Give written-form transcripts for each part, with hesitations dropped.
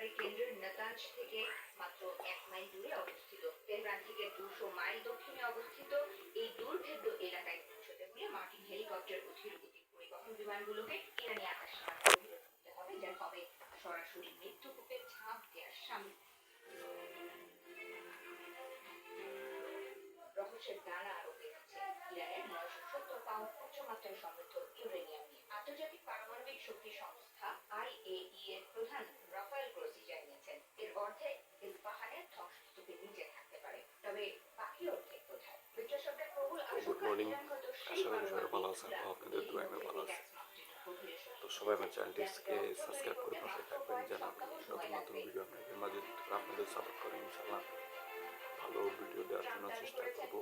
একেবারে কেন্দ্রের নাতাঞ্জ থেকে মাত্র 1 মাইল দূরে অবস্থিত। তেহরান থেকে 200 মাইল দক্ষিণে অবস্থিত এই দুর্ভেদ্য এলাকায় পৌঁছতে হলে মার্কিন হেলিকপ্টার ও ধীরগতিক পরিবহন বিমানগুলোকে ইরানি আকাশসীমা অতিক্রম করতে হবে, যা হবে সরাসরি মৃত্যুকূপে ঝাঁপ দেওয়ার সামিল। রহস্যের দানা আরো বেঁধেছে ইরানের 970 পাউন্ড উচ্চমাত্রায় সমৃদ্ধ ইউরেনিয়াম নিয়ে। আন্তর্জাতিক পারমাণবিক শক্তি সংস্থা IAEA এর প্রধান রাফায়েল গ্রোসি জানিয়েছেন, এর অর্ধেক ইস্পাহানের ধ্বংসস্তূপের নিচে থাকতে পারে। তবে বাকি অর্ধেক কোথায়? বিশ্লেষকদের প্রবল আশঙ্কা ইরান হয়তো সেই তো সবাই আমার চ্যানেলটিকে সাবস্ক্রাইব করে পাশে থাকবেন, যেন আমি নতুন নতুন ভিডিও আপনাদের মাঝে আপনাদের সাপোর্ট করেন। ইনশাআল্লাহ ভালো ভিডিও দেওয়ার জন্য চেষ্টা করব।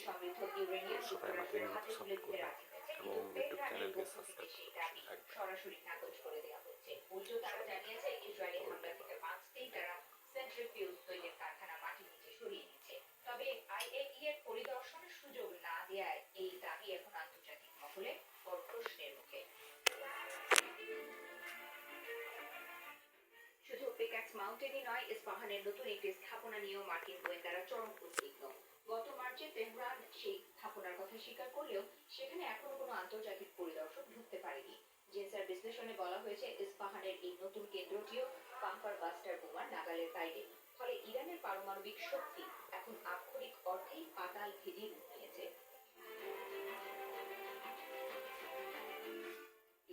সবাই আমাকে নিয়মিত সাপোর্ট করবেন এবং ইউটিউব চ্যানেলকে সাবস্ক্রাইব করে পাশে থাকবেন। সরাসরি নাকচ করে দেওয়া হচ্ছে। উল্টো তারা জানিয়েছে ইসরায়েলি হামলা থেকে বাঁচতেই তারা সেন্ট্রিফিউজ তৈরির কারখানা মাটির নিচে সরিয়ে নিচ্ছে। তবে IAEA এর পরিদর্শনের সুযোগ না দেওয়ায় এই দাবি এখন আন্তর্জাতিক মহলে বড় প্রশ্নের মুখে। শুধু পিক্যাক্স মাউন্টেনই নয়, ইস্পাহানের নতুন একটি স্থাপনা নিয়েও মার্কিন গোয়েন্দারা চরম উদ্বিগ্ন। গত মার্চে তেহরান সেই স্থাপনার কথা স্বীকার করলেও সেখানে এখনো কোনো আন্তর্জাতিক পরিদর্শক ঢুকতে পারেনি। জেনসার বিশ্লেষণে বলা হয়েছে, ইস্পাহানের এই নতুন কেন্দ্রটিও বাম্পার বাস্টার বোমার নাগালের বাইরে। ফলে ইরানের পারমাণবিক শক্তি এখন আক্ষরিক অর্থেই পাতাল ভেদি রূপ নিয়েছে।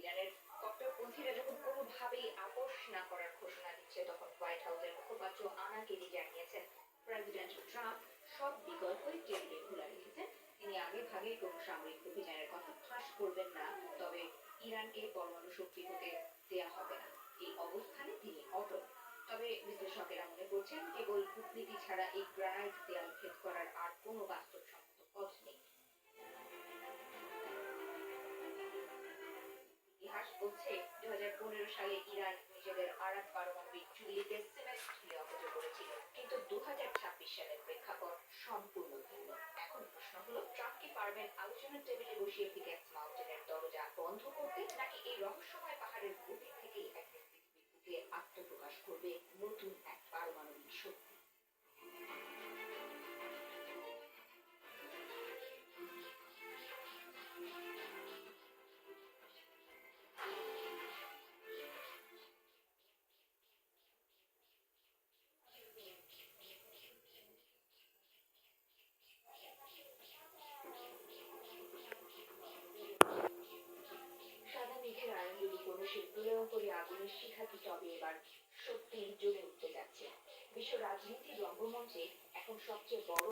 ইরানের কট্টরপন্থীরা যখন কোনোভাবেই আপোষ না করার ঘোষণা দিচ্ছে, তখন হোয়াইট হাউসের মুখপাত্র আনা কেলি জানিয়েছেন, প্রেসিডেন্ট ট্রাম্প সব বিকল্পই টেবিলে খোলা রেখেছেন। তিনি আগে ভাগে কোনো সামরিক অভিযানের কথা ফাঁস করবেন না, তবে ইরানকে পরমাণু শক্তি হতে দেয়া হবে না, এই অবস্থানে তিনি অটল। তবে বিশ্লেষকেরা মনে করছেন, কেবল কূটনীতি ছাড়া এই গ্রানাইট দেয়াল ভেদ করার আর কোনো বাস্তবসম্মত পথ নেই। ইতিহাস বলছে, 2015 সালে ইরান নিজেদের আরাক পারমাণবিক চুল্লিতে সিমেন্ট ঢেলে অকেজ করেছিল, কিন্তু 2026 সালের প্রেক্ষাপট সম্পূর্ণ ভিন্ন। এখন প্রশ্ন হলো, ট্রাম্প কি পারবেন আলোচনার টেবিলে বসিয়ে পিক্যাক্স মাউন্টেনের দরজা বন্ধ করতে, নাকি এই রহস্যময় পাহাড়ের গভীর থেকেই একদিন পৃথিবীর বুকে আত্মপ্রকাশ করবে নতুন এক পারমাণবিক শক্তি? প্রলয়ঙ্করী আগুনের শিখাটি তবে এবার সত্যিই জ্বলে উঠতে যাচ্ছে। বিশ্ব রাজনীতির রঙ্গমঞ্চে এখন সবচেয়ে বড়